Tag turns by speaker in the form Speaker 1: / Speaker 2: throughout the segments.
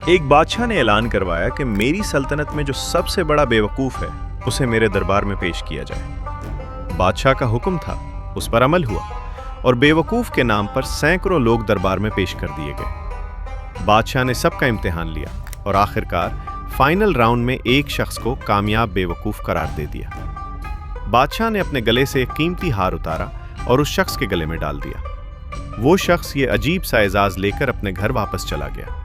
Speaker 1: एक बादशाह ने ऐलान करवाया कि मेरी सल्तनत में जो सबसे बड़ा बेवकूफ है उसे मेरे दरबार में पेश किया जाए। बादशाह का हुक्म था, उस पर अमल हुआ और बेवकूफ के नाम पर सैकड़ों लोग दरबार में पेश कर दिए गए। बादशाह ने सबका इम्तिहान लिया और आखिरकार फाइनल राउंड में एक शख्स को कामयाब बेवकूफ करार दे दिया। बादशाह ने अपने गले से एक कीमती हार उतारा और उस शख्स के गले में डाल दिया। वो शख्स ये अजीब सा एजाज लेकर अपने घर वापस चला गया।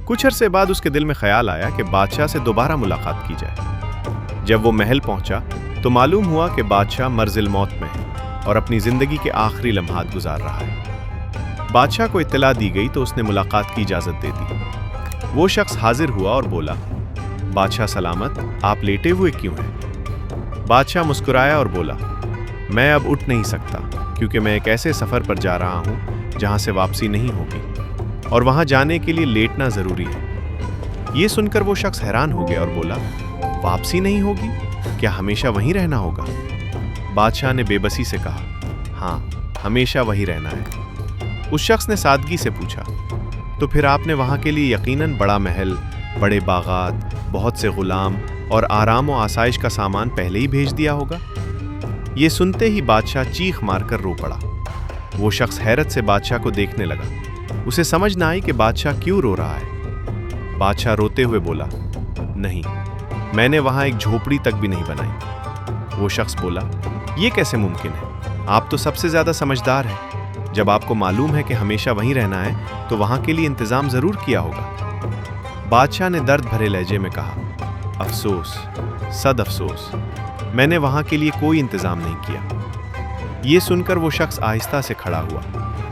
Speaker 1: कुछ अरसे बाद उसके दिल में ख्याल आया कि बादशाह से दोबारा मुलाकात की जाए। जब वो महल पहुंचा तो मालूम हुआ कि बादशाह मर्जिल मौत में है और अपनी जिंदगी के आखिरी लम्हात गुजार रहा है। बादशाह को इत्तला दी गई तो उसने मुलाकात की इजाजत दे दी। वो शख्स हाजिर हुआ और बोला, बादशाह सलामत, आप लेटे हुए क्यों हैं? बादशाह मुस्कुराया और बोला, मैं अब उठ नहीं सकता क्योंकि मैं एक ऐसे सफर पर जा रहा हूं जहां से वापसी नहीं होगी और वहां जाने के लिए लेटना जरूरी है। ये सुनकर वो शख्स हैरान हो गया और बोला, वापसी नहीं होगी? क्या हमेशा वहीं रहना होगा? बादशाह ने बेबसी से कहा, हाँ, हमेशा वहीं रहना है। उस शख्स ने सादगी से पूछा, तो फिर आपने वहां के लिए यकीनन बड़ा महल, बड़े बागात, बहुत से गुलाम और आराम व आसाइश का सामान पहले ही भेज दिया होगा। ये सुनते ही बादशाह चीख मारकर रो पड़ा। वो शख्स हैरत से बादशाह को देखने लगा। उसे समझ न आई कि बादशाह क्यों रो रहा है। बादशाह रोते हुए बोला, नहीं, मैंने वहां एक झोपड़ी तक भी नहीं बनाई। वो शख्स बोला, यह कैसे मुमकिन है? आप तो सबसे ज्यादा समझदार हैं। जब आपको मालूम है कि हमेशा वहीं रहना है तो वहां के लिए इंतजाम जरूर किया होगा। बादशाह ने दर्द भरे लहजे में कहा, अफसोस, सद अफसोस, मैंने वहां के लिए कोई इंतजाम नहीं किया। ये सुनकर वो शख्स आहिस्ता से खड़ा हुआ,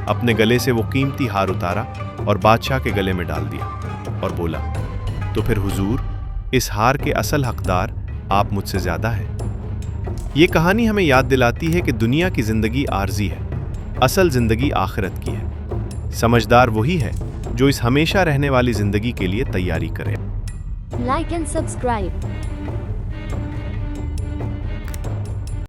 Speaker 1: अपने गले से वो कीमती हार उतारा और बादशाह के गले में डाल दिया और बोला, तो फिर हुजूर, इस हार के असल हकदार आप मुझसे ज्यादा हैं। ये कहानी हमें याद दिलाती है कि दुनिया की जिंदगी आर्जी है, असल जिंदगी आखिरत की है। समझदार वही है जो इस हमेशा रहने वाली जिंदगी के लिए तैयारी करे।
Speaker 2: Like and subscribe.